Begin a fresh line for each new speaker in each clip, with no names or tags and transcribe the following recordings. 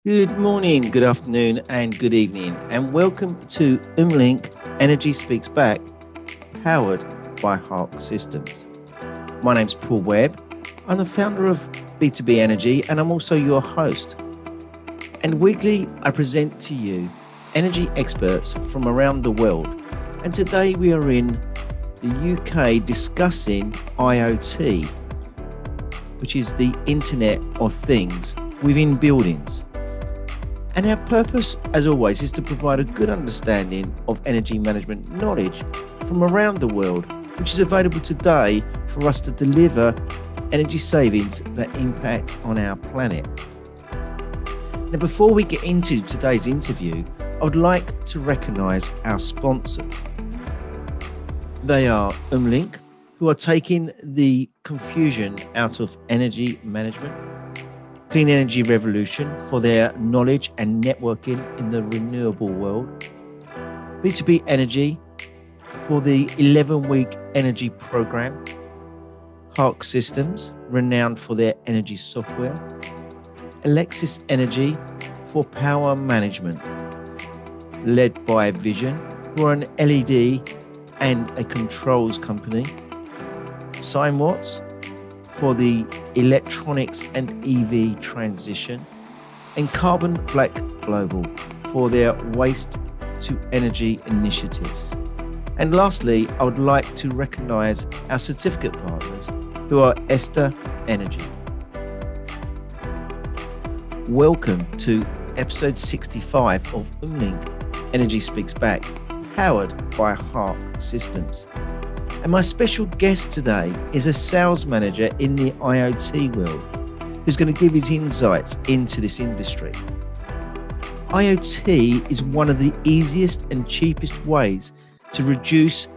Good morning, good afternoon, and good evening, and welcome to Umlink Energy Speaks Back, powered by Hark Systems. My name's Paul Webb. I'm the founder of B2B Energy, and I'm also your host. And weekly, I present to you energy experts from around the world. And today we are in the UK discussing IOT, which is the Internet of Things within buildings. And our purpose, as always, is to provide a good understanding of energy management knowledge from around the world, which is available today for us to deliver energy savings that impact on our planet. Now, before we get into today's interview, I would like to recognise our sponsors. They are Umlink, who are taking the confusion out of energy management. Clean Energy Revolution for their knowledge and networking in the renewable world. B2B Energy for the 11-week energy program. Hark Systems, renowned for their energy software. Alexis Energy for power management. Led by Vision, who are an LED and a controls company. SignWatts for the electronics and EV transition, and Carbon Black Global for their waste to energy initiatives. And lastly, I would like to recognise our certificate partners, who are Esther Energy. Welcome to episode 65 of Umlink Energy Speaks Back, powered by Hark Systems. And my special guest today is a sales manager in the IoT world who's going to give his insights into this industry. IoT is one of the easiest and cheapest ways to reduce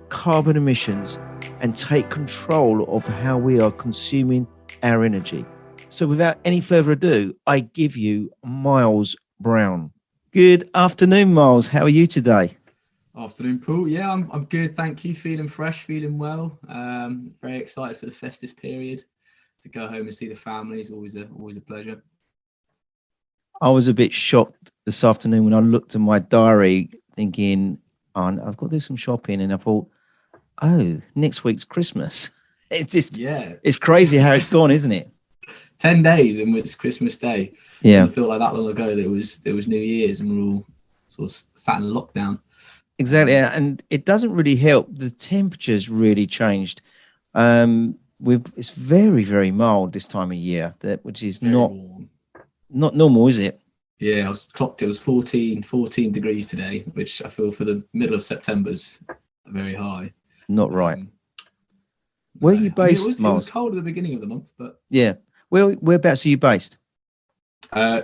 carbon emissions and take control of how we are consuming our energy. So without any further ado, I give you Miles Browne. Good afternoon, Miles. How are you today?
Afternoon, Paul. Yeah, I'm good. Thank you. Feeling fresh, feeling well. Very excited for the festive period. To go home and see the family is always a pleasure.
I was a bit shocked this afternoon when I looked at my diary thinking, oh, I've got to do some shopping. And I thought, oh, next week's Christmas. It's crazy how it's gone, isn't it?
10 days and it's Christmas Day.
Yeah.
It felt like that long ago that it was New Year's and we're all sort of sat in lockdown.
Exactly, and it doesn't really help. The temperature's really changed. It's very, very mild this time of year, which is
very
not
warm.
Not normal, is it?
Yeah, it was 14 degrees today, which I feel for the middle of September is very high.
Not right. Where are you based,
Miles? It was cold at the beginning of the month, but
yeah. Whereabouts are you based?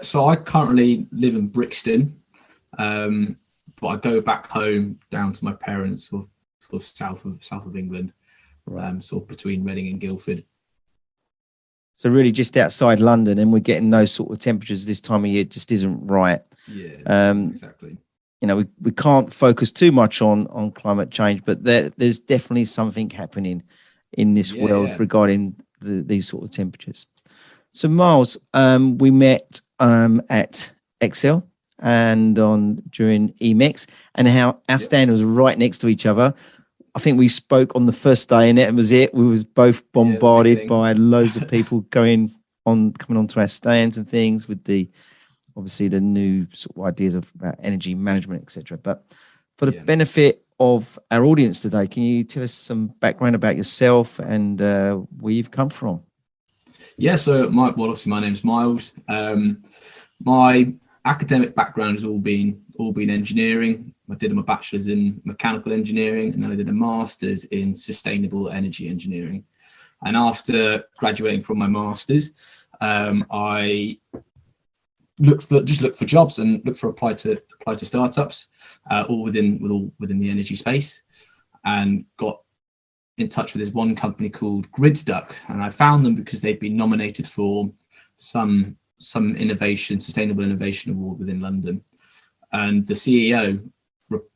So I currently live in Brixton. But I go back home down to my parents, sort of south of England, sort of between Reading and Guildford.
So really, just outside London, and we're getting those sort of temperatures this time of year. Just isn't right.
Yeah, exactly.
You know, we can't focus too much on climate change, but there's definitely something happening in this world regarding these sort of temperatures. So Miles, we met at Excel and during EMEX, and how our stand was right next to each other. I think we spoke on the first day, and it was it. We was both bombarded by loads of people coming onto our stands and things with obviously the new sort of ideas about energy management, etc. But for the benefit of our audience today, can you tell us some background about yourself and where you've come from?
Yeah, so obviously my name's Miles. My academic background has all been engineering. I did my bachelor's in mechanical engineering, and then I did a master's in sustainable energy engineering. And after graduating from my master's, I looked for jobs and apply to startups, all within the energy space, and got in touch with this one company called Gridduck, and I found them because they'd been nominated for some sustainable innovation award within London. And the CEO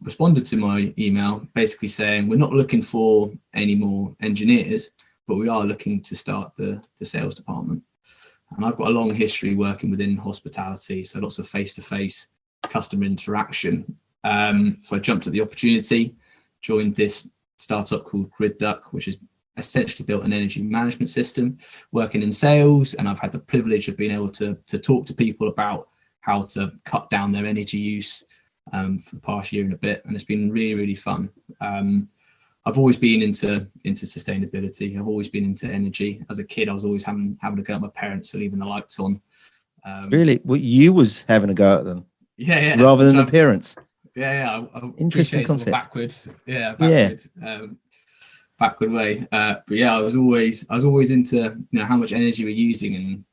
responded to my email basically saying, we're not looking for any more engineers, but we are looking to start the sales department. And I've got a long history working within hospitality, so lots of face-to-face customer interaction. So I jumped at the opportunity, joined this startup called Gridduck, which is essentially built an energy management system, working in sales. And I've had the privilege of being able to talk to people about how to cut down their energy use for the past year and a bit. And it's been really, really fun. I've always been into sustainability. I've always been into energy. As a kid, I was always having to go at my parents for leaving the lights on.
Really? Well, you was having a go at them?
Yeah.
Rather than the parents?
Yeah. I
Interesting
concept.
backwards.
Backward way. But yeah, I was always into how much energy we're using, and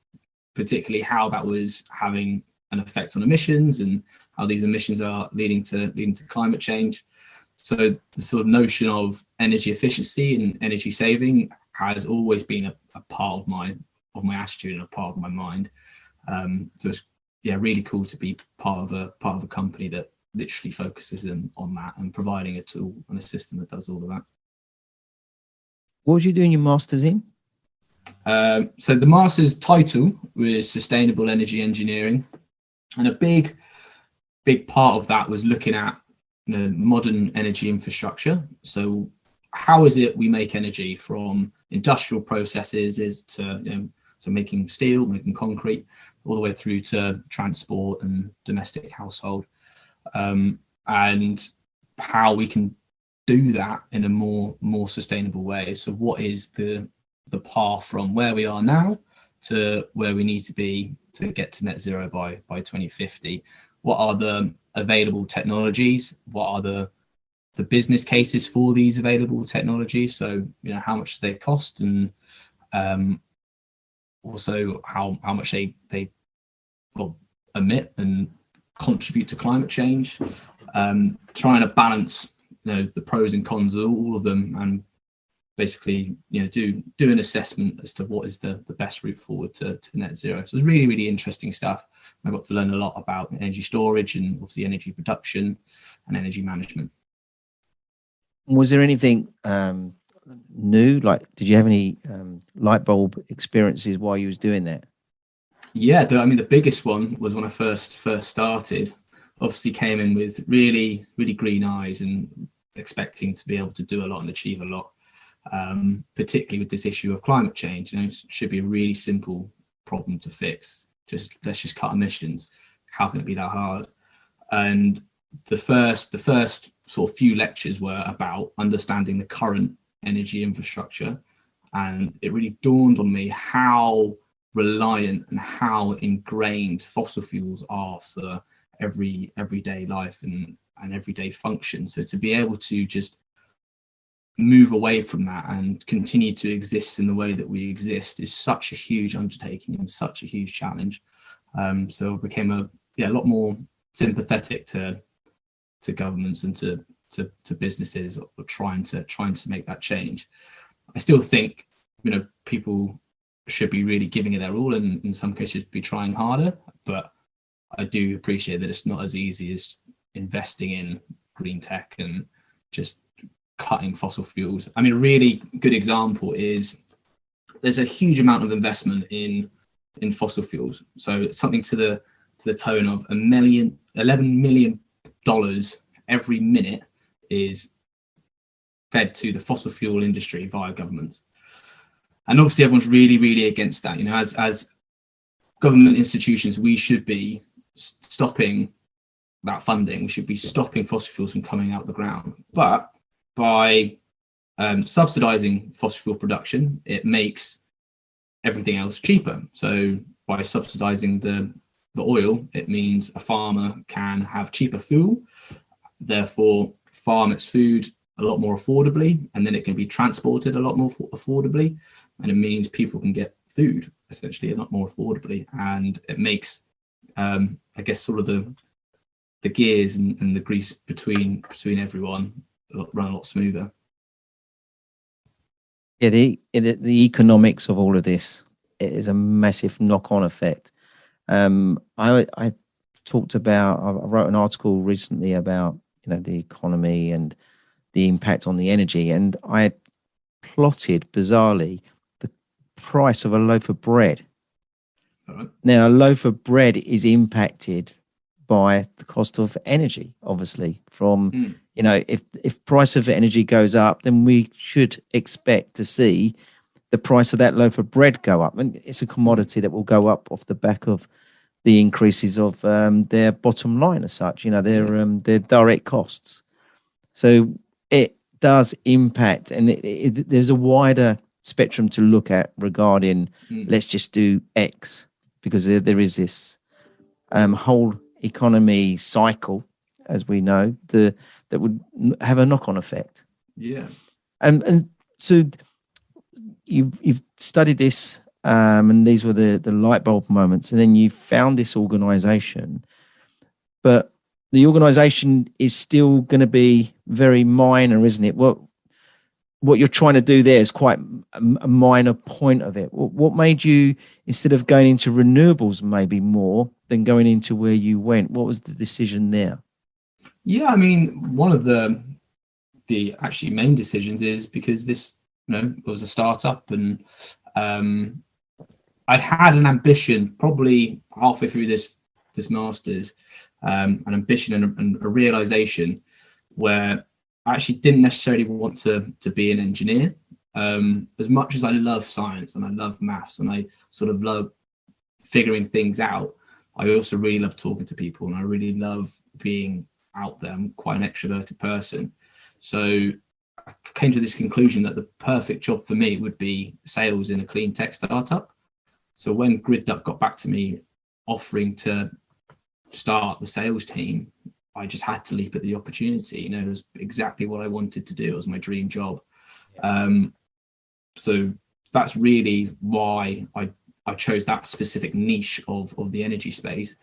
particularly how that was having an effect on emissions, and how these emissions are leading to climate change. So the sort of notion of energy efficiency and energy saving has always been a part of my attitude and a part of my mind. So it's really cool to be part of a company that literally focuses on that and providing a tool and a system that does all of that.
What was you doing your master's in?
So the master's title was Sustainable Energy Engineering, and a big part of that was looking at modern energy infrastructure. So how is it we make energy, from industrial processes to making steel, making concrete, all the way through to transport and domestic household, and how we can do that in a more sustainable way. So what is the path from where we are now to where we need to be to get to net zero by 2050? What are the available technologies? What are the business cases for these available technologies? So how much they cost, and also how much they emit and contribute to climate change. Trying to balance the pros and cons of all of them, and basically do an assessment as to what is the best route forward to net zero. So it's really, really interesting stuff. I got to learn a lot about energy storage and obviously energy production and energy management.
Was there anything new? Like, did you have any light bulb experiences while you was doing that?
Yeah, the biggest one was when I first started. Obviously came in with really, really green eyes and expecting to be able to do a lot and achieve a lot, particularly with this issue of climate change. It should be a really simple problem to fix. Let's just cut emissions. How can it be that hard? And the first sort of few lectures were about understanding the current energy infrastructure, and it really dawned on me how reliant and how ingrained fossil fuels are for everyday life and everyday function. So to be able to just move away from that and continue to exist in the way that we exist is such a huge undertaking and such a huge challenge. So I became a lot more sympathetic to governments and to businesses trying to make that change. I still think people should be really giving it their all, and in some cases be trying harder, but I do appreciate that it's not as easy as investing in green tech and just cutting fossil fuels. A really good example is there's a huge amount of investment in fossil fuels. So it's something to the tone of $11 million every minute is fed to the fossil fuel industry via governments. And obviously everyone's really, really against that. As government institutions, we should be stopping that funding. We should be stopping fossil fuels from coming out of the ground. But by subsidizing fossil fuel production, it makes everything else cheaper. So by subsidizing the oil, it means a farmer can have cheaper fuel, therefore farm its food a lot more affordably, and then it can be transported a lot more affordably, and it means people can get food essentially a lot more affordably, and it makes sort of the gears and the grease between everyone run a lot smoother.
Yeah, the economics of all of this, it is a massive knock-on effect. I talked about, I wrote an article recently about the economy and the impact on the energy, and I plotted bizarrely the price of a loaf of bread
All right.
Now, a loaf of bread is impacted by the cost of energy, obviously. From, if price of energy goes up, then we should expect to see the price of that loaf of bread go up. And it's a commodity that will go up off the back of the increases of their bottom line as such, their direct costs. So it does impact, and there's a wider spectrum to look at regarding let's just do X, because there is this whole economy cycle, as we know, that would have a knock-on effect.
Yeah.
And so you've studied this, and these were the light bulb moments, and then you found this organization, but the organization is still going to be very minor, isn't it? What you're trying to do there is quite a minor point of it. What made you, instead of going into renewables maybe more than going into where you went, what was the decision there?
Yeah, I mean, one of the actually main decisions is because this, it was a startup, and I'd had an ambition probably halfway through this master's, an ambition and a realization where I actually didn't necessarily want to be an engineer. As much as I love science and I love maths and I sort of love figuring things out, I also really love talking to people, and I really love being out there. I'm quite an extroverted person. So I came to this conclusion that the perfect job for me would be sales in a clean tech startup. So when Gridduck got back to me offering to start the sales team, I just had to leap at the opportunity. It was exactly what I wanted to do. It was my dream job. So that's really why I chose that specific niche of the energy space.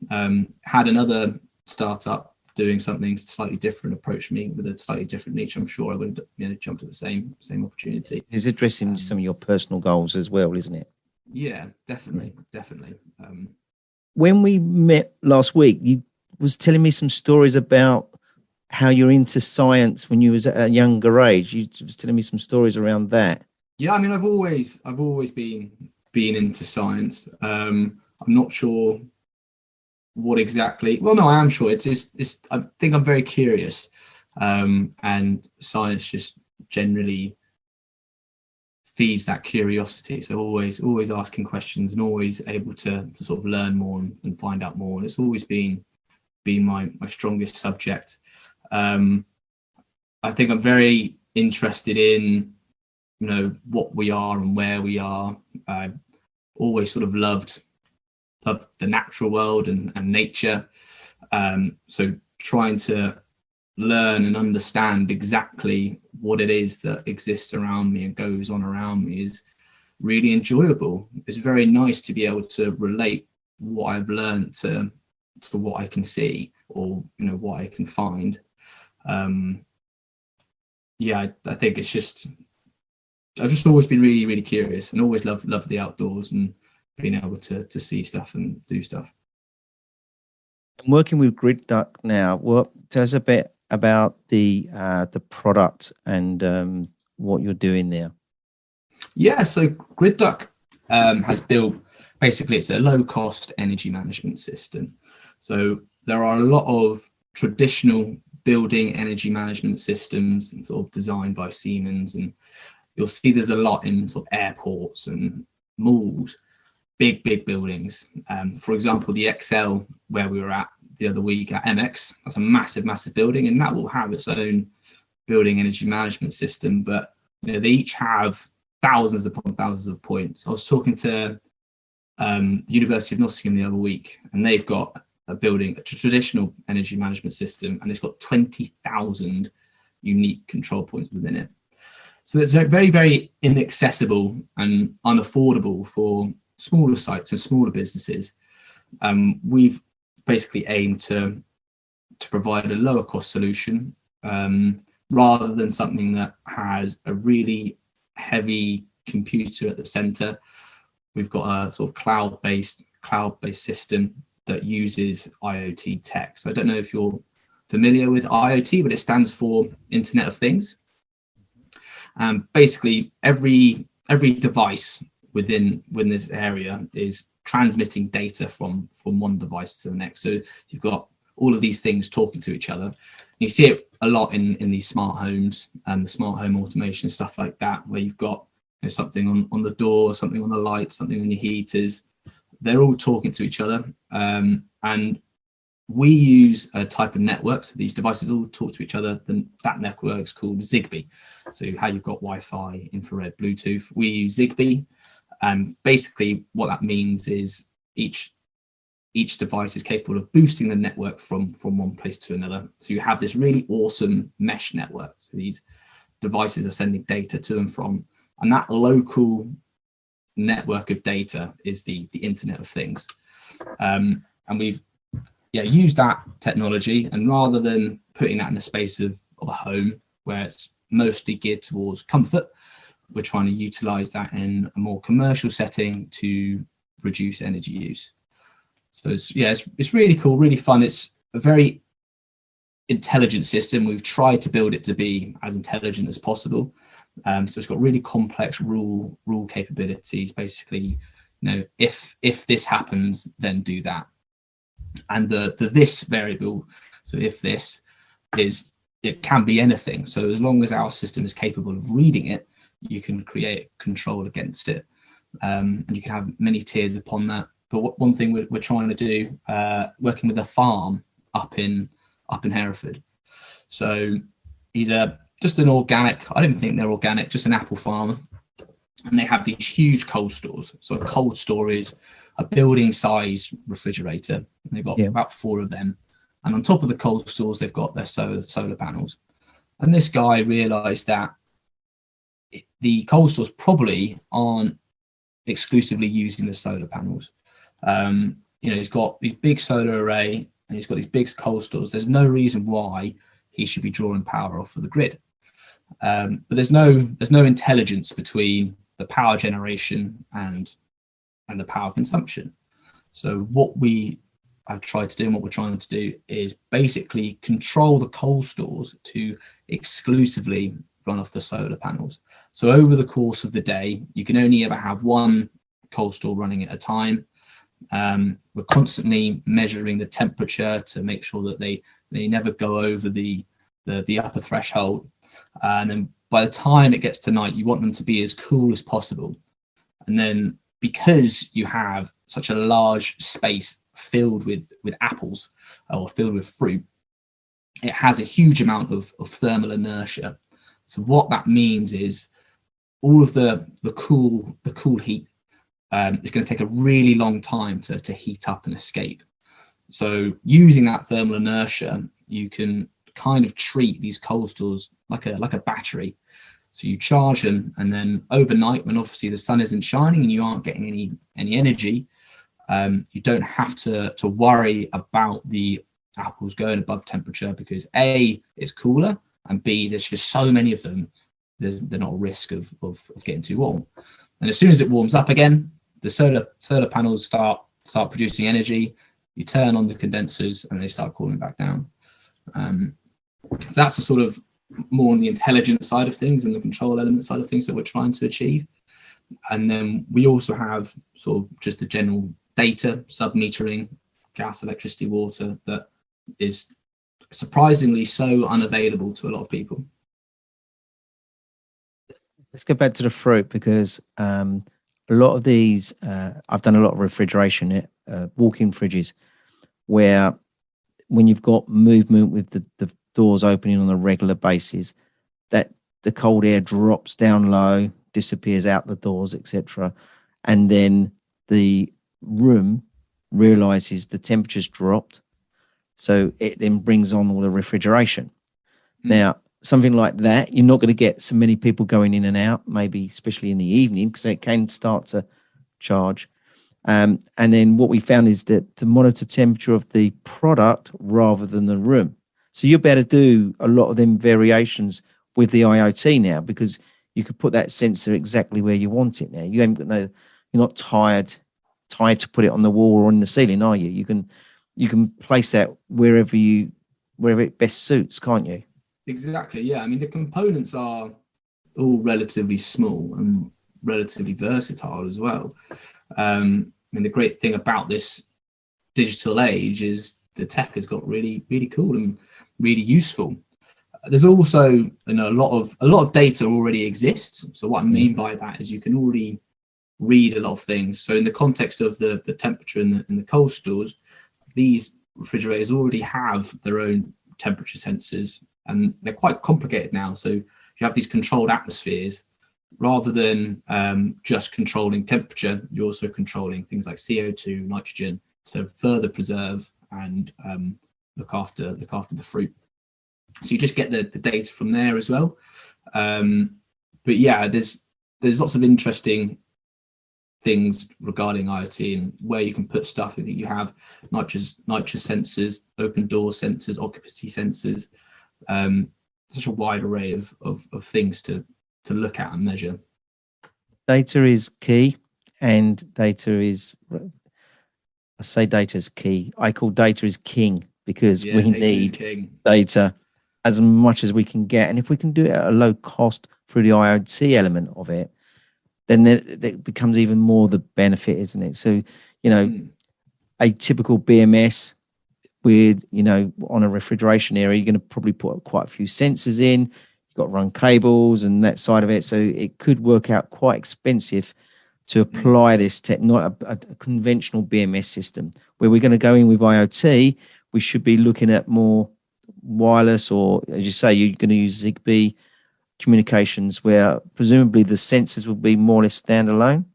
Had another startup doing something slightly different approach me with a slightly different niche, I'm sure I would have jumped at the same opportunity.
It's addressing some of your personal goals as well, isn't it?
Yeah, definitely.
When we met last week, you was telling me some stories about how you're into science when you was at a younger age. You was telling me some stories around that. Yeah,
I mean, I've always been into science. I'm not sure what exactly. Well, no, I am sure. It's I think I'm very curious, and science just generally feeds that curiosity. So always asking questions and always able to sort of learn more and find out more. And it's always been my strongest subject. I think I'm very interested in what we are and where we are. I always sort of loved the natural world and nature. So trying to learn and understand exactly what it is that exists around me and goes on around me is really enjoyable. It's very nice to be able to relate what I've learned to what I can see or what I can find. I think it's just I've just always been really, really curious and always loved the outdoors and being able to see stuff and do stuff.
I'm working with Gridduck now. Tell us a bit about the product and what you're doing there.
Yeah, so Gridduck has built, basically it's a low-cost energy management system. So there are a lot of traditional building energy management systems and sort of designed by Siemens, and you'll see there's a lot in sort of airports and malls, big buildings. For example, the XL where we were at the other week at MX, that's a massive building, and that will have its own building energy management system, but they each have thousands upon thousands of points. I was talking to the University of Nottingham the other week, and they've got a traditional energy management system, and it's got 20,000 unique control points within it. So it's very, very inaccessible and unaffordable for smaller sites and smaller businesses. We've basically aimed to provide a lower cost solution rather than something that has a really heavy computer at the center. We've got a sort of cloud-based system that uses IoT tech. So I don't know if you're familiar with IoT, but it stands for Internet of Things. Basically, every device within this area is transmitting data from one device to the next. So you've got all of these things talking to each other. You see it a lot in these smart homes and the smart home automation, stuff like that, where you've got something on the door, something on the lights, something on your heaters. They're all talking to each other. And we use a type of network. So these devices all talk to each other. Then that network is called Zigbee. So how you've got Wi-Fi, infrared, Bluetooth, we use Zigbee. And basically what that means is each device is capable of boosting the network from one place to another. So you have this really awesome mesh network. So these devices are sending data to and from, and that local network of data is the Internet of Things. And we've used that technology, and rather than putting that in the space of a home where it's mostly geared towards comfort, we're trying to utilize that in a more commercial setting to reduce energy use. So it's really cool, really fun. It's a very intelligent system. We've tried to build it to be as intelligent as possible. So it's got really complex rule capabilities. Basically, if this happens, then do that. And the this variable, so if this is, it can be anything. So as long as our system is capable of reading it, you can create control against it. And you can have many tiers upon that. But one thing we're trying to do, working with a farm up in Hereford. So he's just an organic, I don't even think they're organic, just an apple farmer. And they have these huge cold stores. So a cold store is a building size refrigerator. And they've got about 4 of them. And on top of the cold stores, they've got their solar panels. And this guy realized that the cold stores probably aren't exclusively using the solar panels. He's got these big solar array and he's got these big cold stores. There's no reason why he should be drawing power off of the grid. But there's no intelligence between the power generation and the power consumption. So what we have tried to do and what we're trying to do is basically control the cold stores to exclusively run off the solar panels. So over the course of the day, you can only ever have one cold store running at a time. We're constantly measuring the temperature to make sure that they never go over the upper threshold. And then by the time it gets to night, you want them to be as cool as possible. And then because you have such a large space filled with apples or filled with fruit, it has a huge amount of thermal inertia. So what that means is all of the cool heat is going to take a really long time to heat up and escape. So using that thermal inertia, you can kind of treat these cold stores like a battery. So you charge them, and then overnight, when obviously the sun isn't shining and you aren't getting any energy, you don't have to worry about the apples going above temperature, because A, it's cooler, and B, there's just so many of them, they're not a risk of getting too warm. And as soon as it warms up again, the solar panels start producing energy. You turn on the condensers and they start cooling back down. So that's the sort of more on the intelligence side of things and the control element side of things that we're trying to achieve. And then we also have sort of just the general data, sub-metering, gas, electricity, water, that is surprisingly so unavailable to a lot of people.
Let's go back to the fruit, because a lot of these, I've done a lot of refrigeration, walk-in fridges, where when you've got movement with the doors opening on a regular basis, that the cold air drops down low, disappears out the doors, etc. And then the room realizes the temperature's dropped. So it then brings on all the refrigeration. Now, something like that, you're not going to get so many people going in and out, maybe especially in the evening, because it can start to charge. And then what we found is that to monitor temperature of the product rather than the room. So you're better to do a lot of them variations with the IoT now, because you could put that sensor exactly where you want it now. You ain't got you're not tied to put it on the wall or on the ceiling, are you? You can place that wherever it best suits, can't you?
Exactly, yeah. I mean, the components are all relatively small and relatively versatile as well. mean, the great thing about this digital age is the tech has got really, really cool and really useful. There's also a lot of data already exists. So what I mean by that is you can already read a lot of things. So in the context of the temperature in the cold stores, these refrigerators already have their own temperature sensors, and they're quite complicated now. So you have these controlled atmospheres. Rather than just controlling temperature, you're also controlling things like CO2, nitrogen, to further preserve and look after the fruit. So you just get the data from there as well. But yeah, there's lots of interesting things regarding IoT and where you can put stuff. I think you have nitrous sensors, open door sensors, occupancy sensors, such a wide array of things to look at and measure.
Data is key, and data is, I say data is key. I call data is king, because we need data as much as we can get. And if we can do it at a low cost through the IoT element of it, then it becomes even more the benefit, isn't it? So, a typical BMS with, on a refrigeration area, you're going to probably put quite a few sensors in. You've got to run cables and that side of it. So it could work out quite expensive to apply this tech, not a conventional BMS system. Where we're going to go in with IoT, we should be looking at more wireless, or as you say, you're going to use Zigbee communications, where presumably the sensors will be more or less standalone.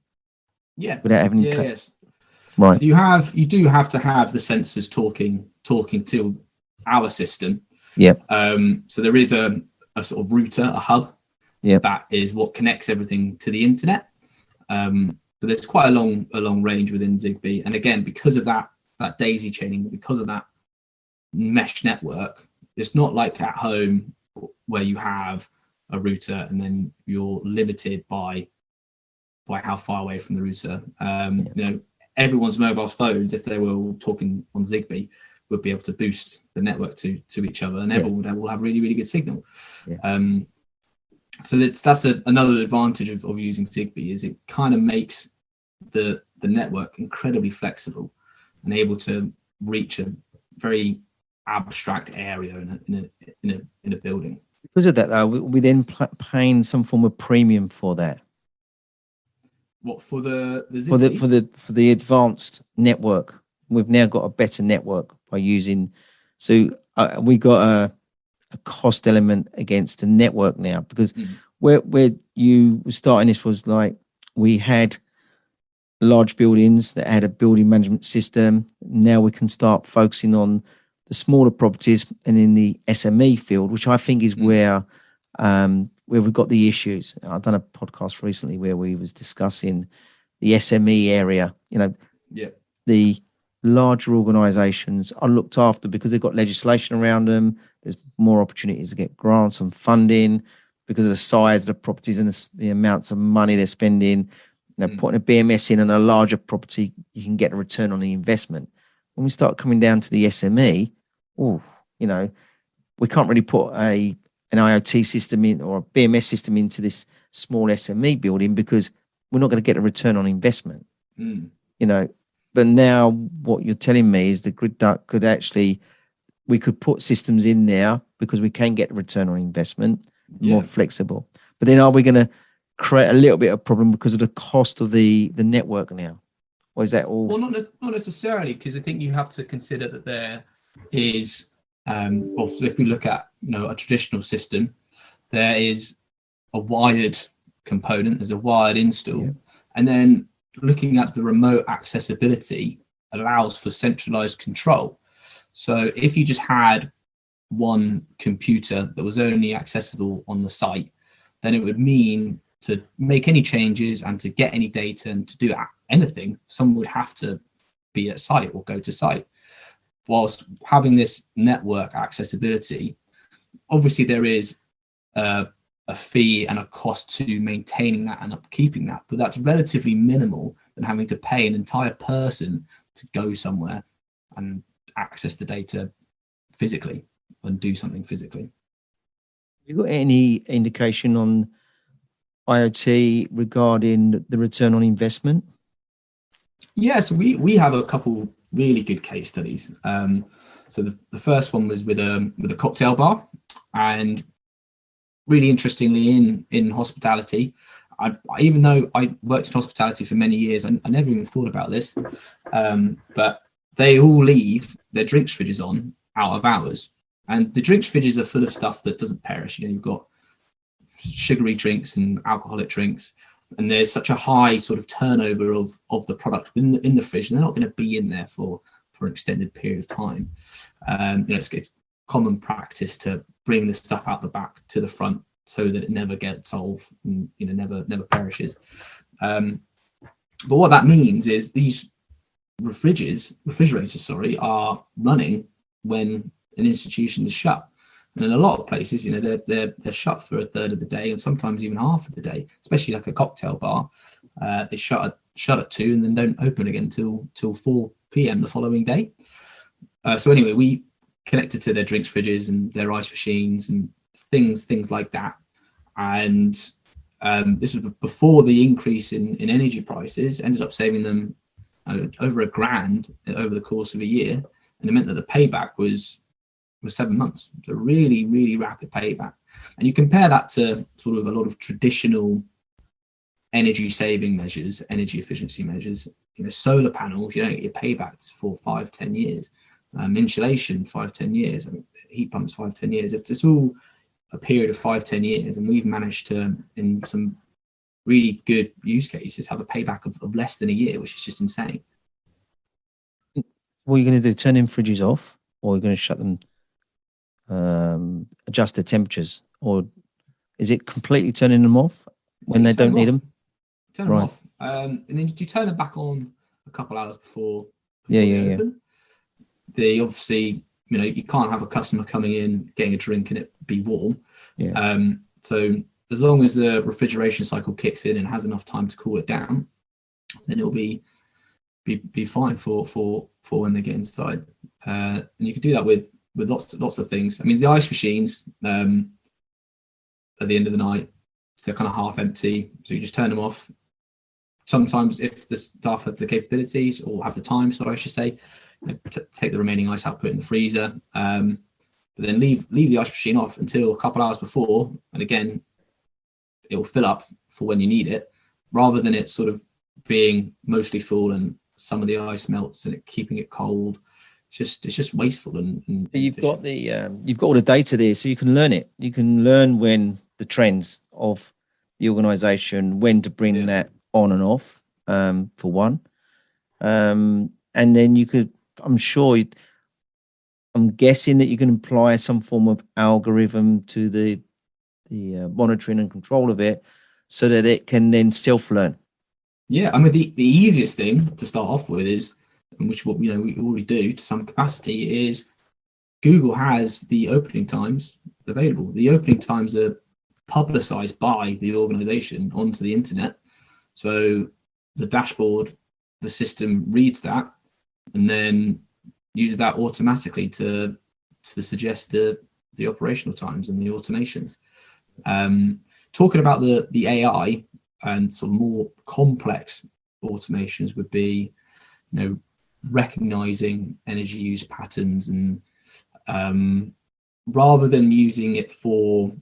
Yeah.
Without having
yes.
Right.
So you do have to have the sensors talking to our system.
Yep.
So there is a sort of router, a hub.
Yep.
That is what connects everything to the internet. But there's quite a long range within Zigbee, and again, because of that daisy chaining, because of that mesh network, it's not like at home where you have a router and then you're limited by how far away from the router. Everyone's mobile phones, if they were all talking on Zigbee, would be able to boost the network to each other, and everyone will have really, really good signal. So that's another advantage of using Zigbee, is it kind of makes the network incredibly flexible and able to reach a very abstract area in a building.
Because of that, though, we then paying some form of premium for that.
What, for the Zigbee?
For the advanced network, we've now got a better network by using. So we got a cost element against the network now, because where you were starting this was like, we had large buildings that had a building management system. Now we can start focusing on the smaller properties and in the SME field, which I think is where we've got the issues. I've done a podcast recently where we was discussing the SME area. The larger organizations are looked after because they've got legislation around them. There's more opportunities to get grants and funding because of the size of the properties and the amounts of money they're spending. Putting a BMS in a larger property, you can get a return on the investment. When we start coming down to the SME, we can't really put an IoT system in, or a BMS system into this small SME building, because we're not going to get a return on investment. But now what you're telling me is the Gridduck could actually, we could put systems in there because we can get a return on investment, more flexible. But then are we going to create a little bit of problem because of the cost of the network now? Or is that all?
Well, not necessarily, because I think you have to consider that there is, so if we look at a traditional system, there is a wired component, there's a wired install, and then looking at the remote accessibility allows for centralized control. So if you just had one computer that was only accessible on the site, then it would mean to make any changes and to get any data and to do anything, someone would have to be at site or go to site. Whilst having this network accessibility, obviously there is a fee and a cost to maintaining that and upkeeping that, but that's relatively minimal than having to pay an entire person to go somewhere and access the data physically and do something physically.
Have you got any indication on IoT regarding the return on investment?
Yeah, so we have a couple really good case studies. So the first one was with a cocktail bar, and really interestingly, in hospitality, even though I worked in hospitality for many years, I never even thought about this, but they all leave their drinks fridges on out of hours, and the drinks fridges are full of stuff that doesn't perish. You've got sugary drinks and alcoholic drinks, and there's such a high sort of turnover of the product in the fridge, and they're not going to be in there for an extended period of time. It's common practice to bring the stuff out the back to the front so that it never gets old and never perishes. But what that means is these refrigerators, are running when an institution is shut. And in a lot of places, they're shut for a third of the day, and sometimes even half of the day. Especially like a cocktail bar, they shut at 2 and then don't open again till 4 p.m. the following day. So anyway, we connected to their drinks fridges and their ice machines and things like that. And this was before the increase in energy prices. Ended up saving them over $1,000 over the course of a year, and it meant that the payback was 7 months. So really, really rapid payback. And you compare that to sort of a lot of traditional energy saving measures, energy efficiency measures. Solar panels, you don't get your paybacks for 5-10 years. Insulation, 5-10 years. Heat pumps, 5-10 years. It's all a period of 5-10 years, and we've managed to, in some really good use cases, have a payback of less than a year, which is just insane.
What are you going to do? Turn them fridges off, or are you going to shut them, adjust the temperatures, or is it completely turning them off when they don't need them?
Turn them off, and then you turn them back on a couple hours before
they
open. They obviously, you can't have a customer coming in, getting a drink, and it be warm. So as long as the refrigeration cycle kicks in and has enough time to cool it down, then it'll be fine for when they get inside. And you can do that with lots of things. I mean, the ice machines, at the end of the night, so they're kind of half empty, so you just turn them off. Sometimes, if the staff have the capabilities or have the time, I should say, take the remaining ice out, put it in the freezer, but then leave the ice machine off until a couple hours before, and again, it will fill up for when you need it, rather than it sort of being mostly full and some of the ice melts and it keeping it cold. It's just wasteful and
you've got all the data there, so you can learn it. You can learn when the trends of the organization, when to bring that on and off, for one, and then you could, I'm guessing that you can apply some form of algorithm to the monitoring and control of it, so that it can then self-learn.
Yeah, I mean, the easiest thing to start off with is, which what we already do to some capacity, is Google has the opening times available. The opening times are publicized by the organization onto the internet. So the dashboard, the system reads that and then uses that automatically to suggest the operational times and the automations. Talking about the AI and sort of more complex automations would be, recognizing energy use patterns, and rather than using it for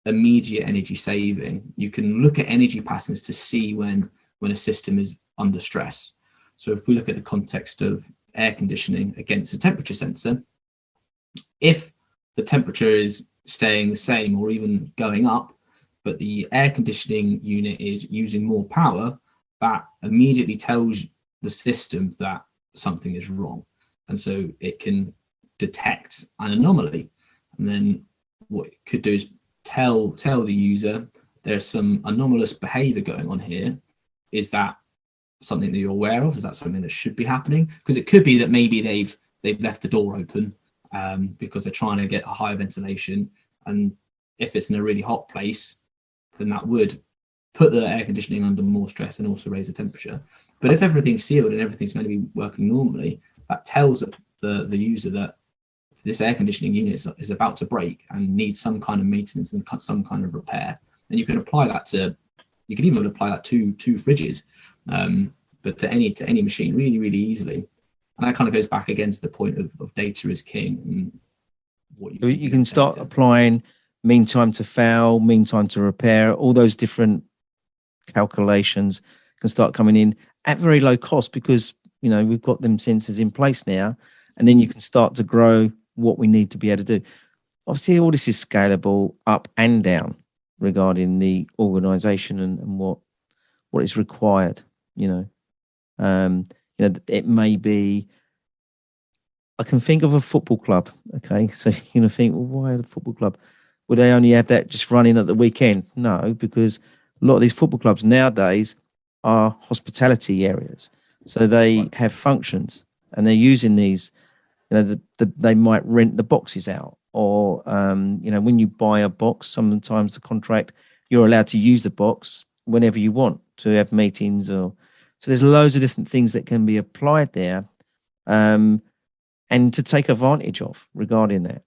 immediate energy saving, you can look at energy patterns to see when a system is under stress. So if we look at the context of air conditioning against a temperature sensor, if the temperature is staying the same or even going up, but the air conditioning unit is using more power, that immediately tells the system that something is wrong. And so it can detect an anomaly. And then what it could do is tell the user there's some anomalous behavior going on here. Is that something that you're aware of? Is that something that should be happening? Because it could be that maybe they've left the door open because they're trying to get a higher ventilation. And if it's in a really hot place, then that would put the air conditioning under more stress and also raise the temperature. But if everything's sealed and everything's going to be working normally, that tells the user that this air conditioning unit is about to break and needs some kind of maintenance and some kind of repair. And you can apply that to, you can even apply that to fridges. but to any machine really easily. And that kind of goes back again to the point of data is king, and what
you can start applying mean time to foul, mean time to repair, all those different calculations can start coming in at very low cost, because we've got them sensors in place now, and then you can start to grow what we need to be able to do. Obviously, all this is scalable up and down regarding the organization and what is required. It may be, I can think of a football club. Okay, so think, well, why a football club? Would they only have that just running at the weekend? No, because a lot of these football clubs nowadays are hospitality areas, so they have functions, and they're using these. They might rent the boxes out, or when you buy a box, sometimes the contract, you're allowed to use the box whenever you want to have meetings, or so there's loads of different things that can be applied there, and to take advantage of regarding that.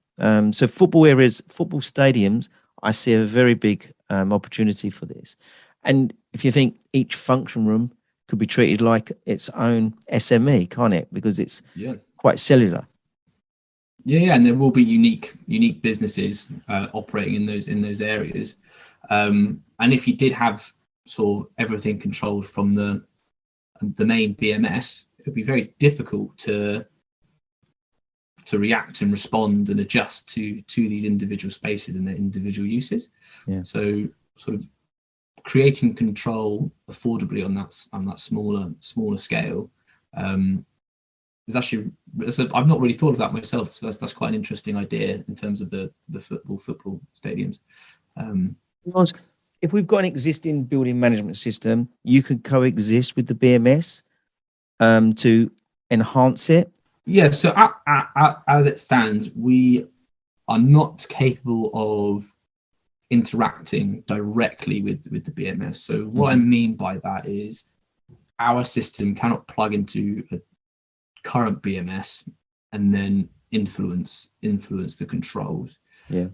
So football areas, football stadiums, I see a very big opportunity for this. And if you think each function room could be treated like its own SME, can't it? Because it's quite cellular.
Yeah, and there will be unique businesses operating in those areas. And if you did have sort of everything controlled from the main BMS, it would be very difficult to react and respond and adjust to these individual spaces and their individual uses.
Yeah.
So sort of creating control affordably on that smaller scale is actually, I've not really thought of that myself. So that's quite an interesting idea in terms of the football stadiums.
If we've got an existing building management system, you can coexist with the BMS to enhance it.
Yeah, so as it stands, we are not capable of interacting directly with the BMS. So what I mean by that is our system cannot plug into a current BMS and then influence the controls.
Yeah.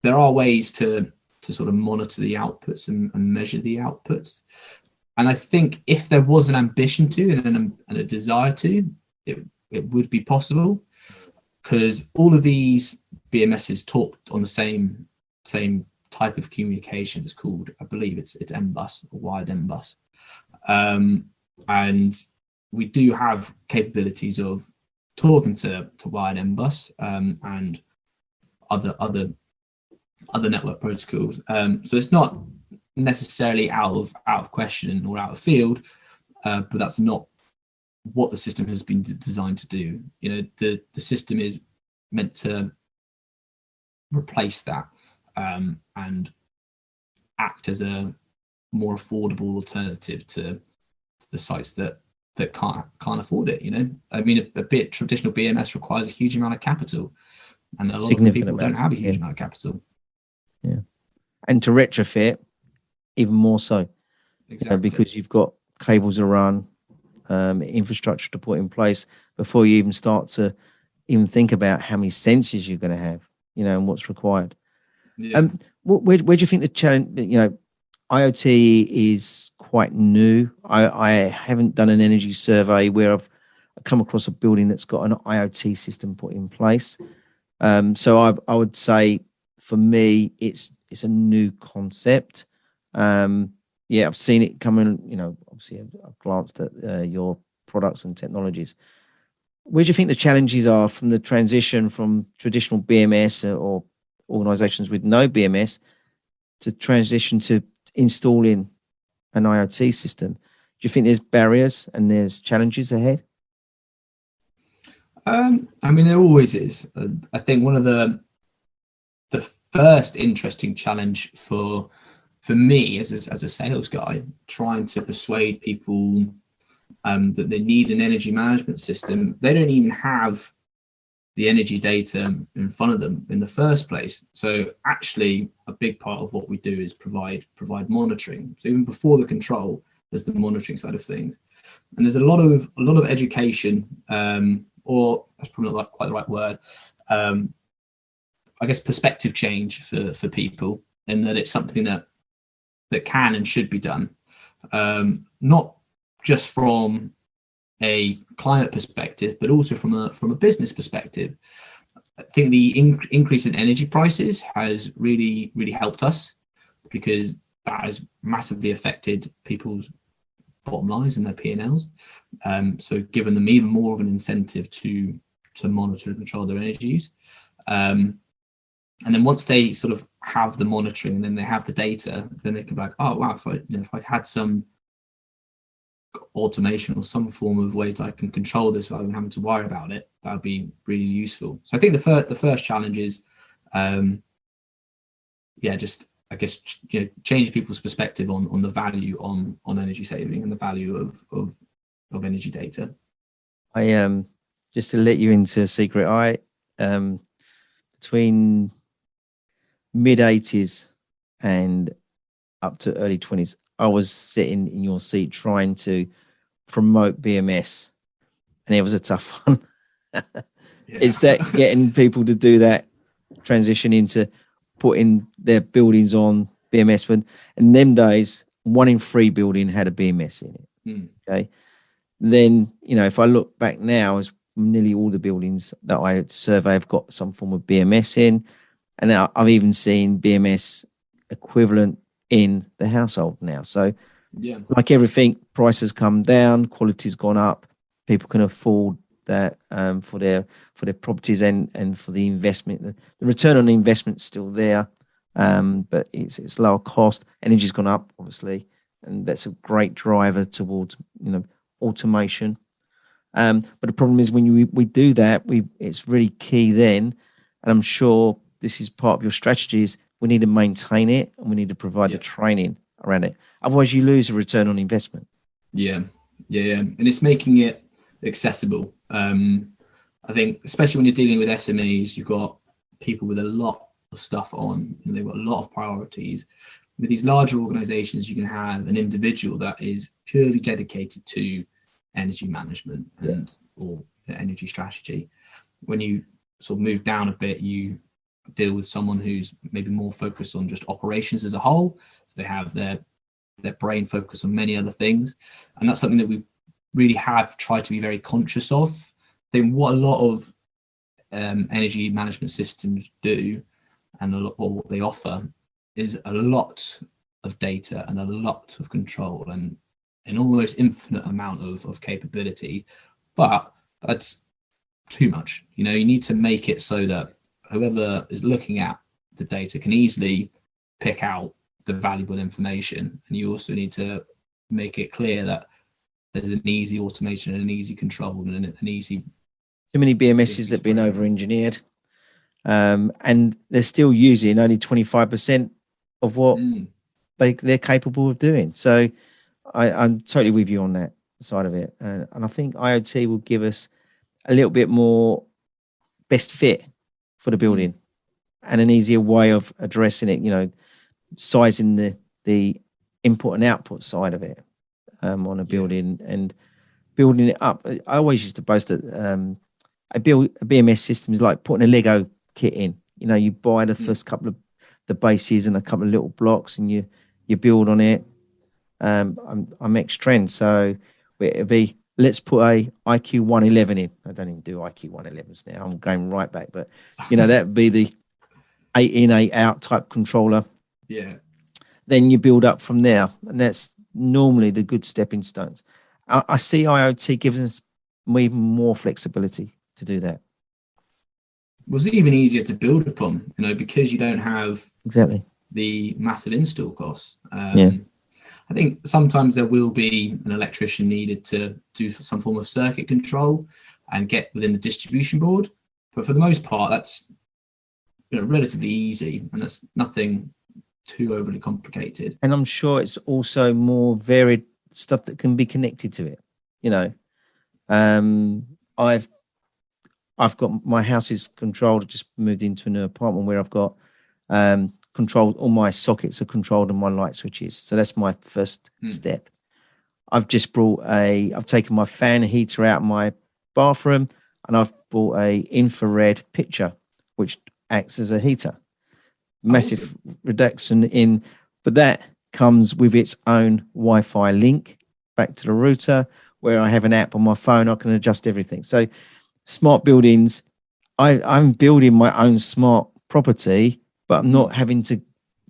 There are ways to sort of monitor the outputs and measure the outputs. And I think if there was an ambition to and a desire to, it would be possible, because all of these BMSs talk on the same type of communication. It's called, I believe it's M-bus or wired M-bus. And we do have capabilities of talking to wired M-bus and other network protocols. So it's not necessarily out of question or out of field, but that's not what the system has been designed to do. The system is meant to replace that and act as a more affordable alternative to the sites that can't afford it. I mean, a bit traditional BMS requires a huge amount of capital, and a lot of people don't have a huge amount of capital.
Yeah, and to retrofit, even more so.
Exactly.
Because you've got cables to run, infrastructure to put in place before you even start to even think about how many sensors you're going to have, and what's required.
Yeah.
Where do you think the challenge? IoT is quite new. I haven't done an energy survey where I've come across a building that's got an IoT system put in place. So I would say for me, it's a new concept. I've seen it coming. Obviously, I've glanced at your products and technologies. Where do you think the challenges are from the transition from traditional BMS or organizations with no BMS to transition to installing an IoT system? Do you think there's barriers and there's challenges ahead?
I mean, there always is. I think one of the first interesting challenge for me as a sales guy, trying to persuade people that they need an energy management system. They don't even have the energy data in front of them in the first place. So actually, a big part of what we do is provide monitoring. So even before the control, there's the monitoring side of things, and there's a lot of education, or that's probably not quite the right word. I guess perspective change for people, and that it's something that can and should be done. Not just from a climate perspective, but also from a business perspective. I think the increase in energy prices has really helped us, because that has massively affected people's bottom lines and their P&Ls. So given them even more of an incentive to monitor and control their energy use. And then once they sort of have the monitoring and then they have the data, then they can be like, oh wow, if I had some automation or some form of ways I can control this rather than having to worry about it, that would be really useful. So I think the first challenge is, just I guess change people's perspective on the value on energy saving and the value of energy data.
I just to let you into a secret, I between mid-80s and up to early 20s, I was sitting in your seat trying to promote BMS, and it was a tough one. It's that getting people to do that transition into putting their buildings on BMS. When in them days, 1 in 3 building had a BMS in it. Okay, then if I look back now, as nearly all the buildings that I survey have got some form of BMS in, and now I've even seen BMS equivalent in the household now. So like everything, prices come down, quality's gone up, people can afford that for their properties and for the investment. The return on the investment's still there, but it's lower cost. Energy's gone up, obviously, and that's a great driver towards automation. But the problem is when we do that, it's really key then, and I'm sure this is part of your strategy, is we need to maintain it and we need to provide the training around it. Otherwise, you lose a return on investment. Yeah.
And it's making it accessible. I think, especially when you're dealing with SMEs, you've got people with a lot of stuff on, and they've got a lot of priorities. With these larger organizations, you can have an individual that is purely dedicated to energy management or energy strategy. When you sort of move down a bit, you deal with someone who's maybe more focused on just operations as a whole. So they have their brain focused on many other things. And that's something that we really have tried to be very conscious of. I think what a lot of energy management systems do, and or what they offer, is a lot of data and a lot of control and an almost infinite amount of capability. But that's too much. You need to make it so that whoever is looking at the data can easily pick out the valuable information. And you also need to make it clear that there's an easy automation and an easy control and an easy...
Too many BMSs that have been over-engineered. And they're still using only 25% of what they're capable of doing. So I'm totally with you on that side of it. And I think IoT will give us a little bit more best fit for the building and an easier way of addressing it, sizing the input and output side of it on a building and building it up. I always used to boast that a BMS system is like putting a Lego kit in. You buy the first couple of the bases and a couple of little blocks and you build on it. I'm ex-trend, so it'd be, let's put a IQ 111 in. I don't even do IQ 111s now. I'm going right back, but that'd be the 8 in, 8 out type controller.
Yeah.
Then you build up from there, and that's normally the good stepping stones. I see IoT gives us even more flexibility to do that.
Was it even easier to build upon? Because you don't have the massive install costs. I think sometimes there will be an electrician needed to do some form of circuit control and get within the distribution board. But for the most part, that's relatively easy, and that's nothing too overly complicated.
And I'm sure it's also more varied stuff that can be connected to it. I've got, my house is controlled. I just moved into a new apartment where I've got controlled, all my sockets are controlled and my light switches. So that's my first step. I've taken my fan heater out of my bathroom, and I've bought a infrared picture, which acts as a heater. Massive reduction in, but that comes with its own Wi-Fi link. back to the router, where I have an app on my phone. I can adjust everything. So smart buildings, I'm building my own smart property, but I'm not having to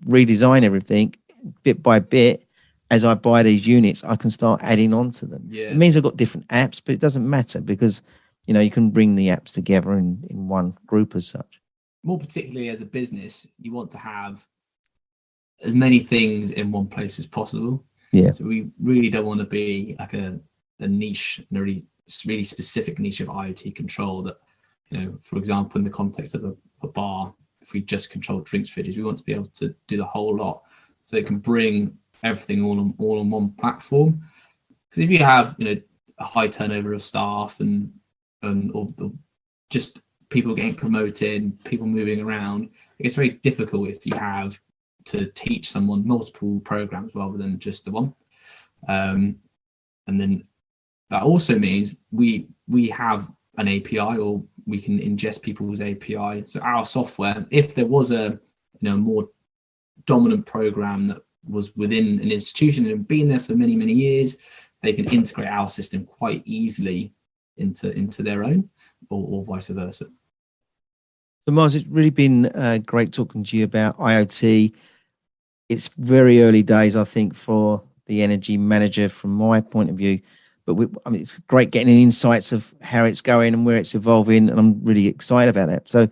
redesign everything bit by bit. As I buy these units, I can start adding on to them.
Yeah.
It means I've got different apps, but it doesn't matter because, you can bring the apps together in one group as such.
More particularly as a business, you want to have as many things in one place as possible.
Yeah.
So we really don't want to be like a niche, a really specific niche of IoT control that, for example, in the context of a bar, if we just control drinks fridges, we want to be able to do the whole lot. So it can bring everything all on one platform. Because if you have, a high turnover of staff and or just people getting promoted, people moving around, it gets very difficult if you have to teach someone multiple programs rather than just the one. And then that also means we have an API, or we can ingest people's API. So our software, if there was a more dominant program that was within an institution and had been there for many, many years, they can integrate our system quite easily into their own, or vice versa.
So Miles, it's really been great talking to you about IoT. It's very early days, I think, for the energy manager from my point of view. But it's great getting insights of how it's going and where it's evolving, and I'm really excited about that. So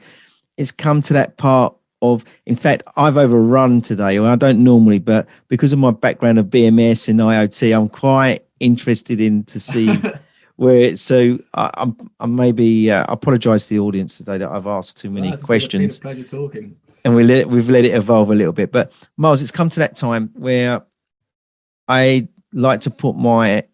it's come to that part of, in fact, I've overrun today, or I don't normally, but because of my background of BMS and IoT, I'm quite interested in to see where it's. So I maybe apologise to the audience today that I've asked too many questions.
It's been a pleasure talking.
And we've let it evolve a little bit. But Miles, it's come to that time where I like to put my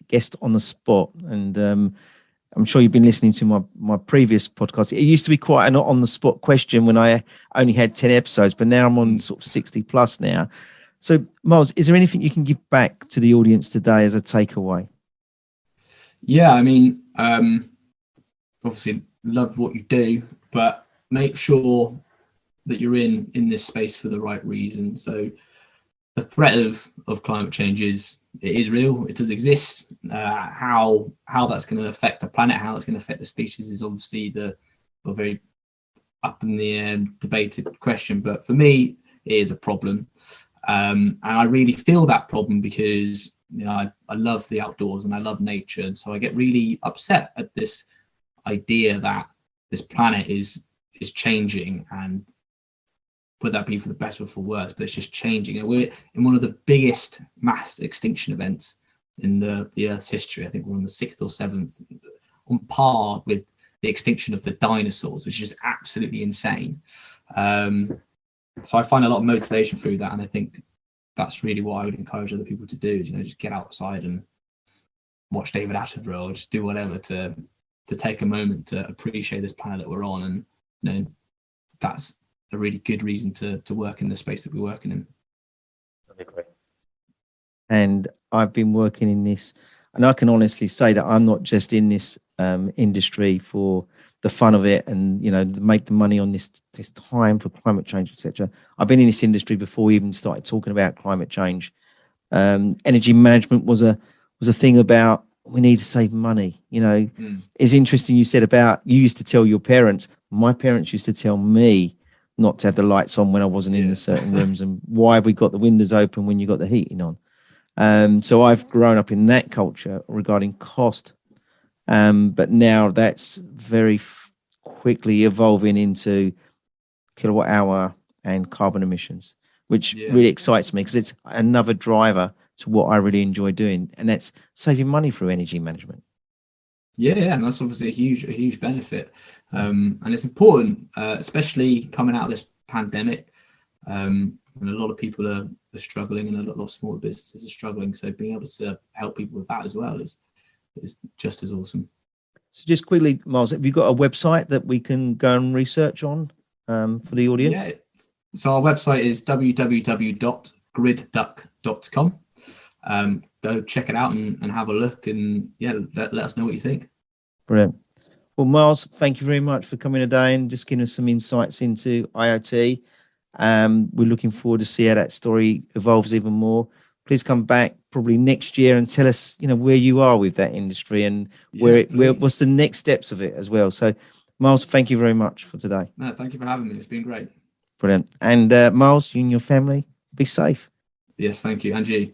guest on the spot, and I'm sure you've been listening to my previous podcast. It used to be quite an on the spot question when I only had 10 episodes, but now I'm on sort of 60 plus now. So Miles, is there anything you can give back to the audience today as a takeaway?
Yeah, I mean, obviously love what you do, but make sure that you're in this space for the right reason. So the threat of climate change is real. It does exist. How that's going to affect the planet, how it's going to affect the species, is obviously a very up in the air debated question. But for me, it is a problem, and I really feel that problem because I love the outdoors and I love nature, and so I get really upset at this idea that this planet is changing, and whether that be for the best or for worse, but it's just changing. And we're in one of the biggest mass extinction events in the Earth's history. I think we're on the 6th or 7th, on par with the extinction of the dinosaurs, which is absolutely insane. So I find a lot of motivation through that, and I think that's really what I would encourage other people to do, is, just get outside and watch David Attenborough, or just do whatever to take a moment to appreciate this planet that we're on. And that's a really good reason to work in the space that we're working in.
And I've been working in this, and I can honestly say that I'm not just in this industry for the fun of it and make the money on this time for climate change, etc. I've been in this industry before we even started talking about climate change. Energy management was a thing about, we need to save money. It's interesting you said about, you used to tell your parents. My parents used to tell me not to have the lights on when I wasn't in the certain rooms, and why have we got the windows open when you got the heating on. So I've grown up in that culture regarding cost, but now that's very quickly evolving into kilowatt hour and carbon emissions, which really excites me because it's another driver to what I really enjoy doing, and that's saving money through energy management. Yeah,
and that's obviously a huge benefit, and it's important, especially coming out of this pandemic. And a lot of people are struggling, and a lot of smaller businesses are struggling. So being able to help people with that as well is just as awesome. So
just quickly, Miles, have you got a website that we can go and research on for the audience?
Yeah, so our website is www.gridduck.com. Go check it out and have a look, and let us know what you think.
Brilliant. Well, Miles, thank you very much for coming today and just giving us some insights into IoT. We're looking forward to see how that story evolves even more. please come back probably next year and tell us, where you are with that industry and where what's the next steps of it as well. So, Miles, thank you very much for today.
No, thank you for having me. It's been great.
Brilliant. And Miles, you and your family, be safe.
Yes, thank you. And you.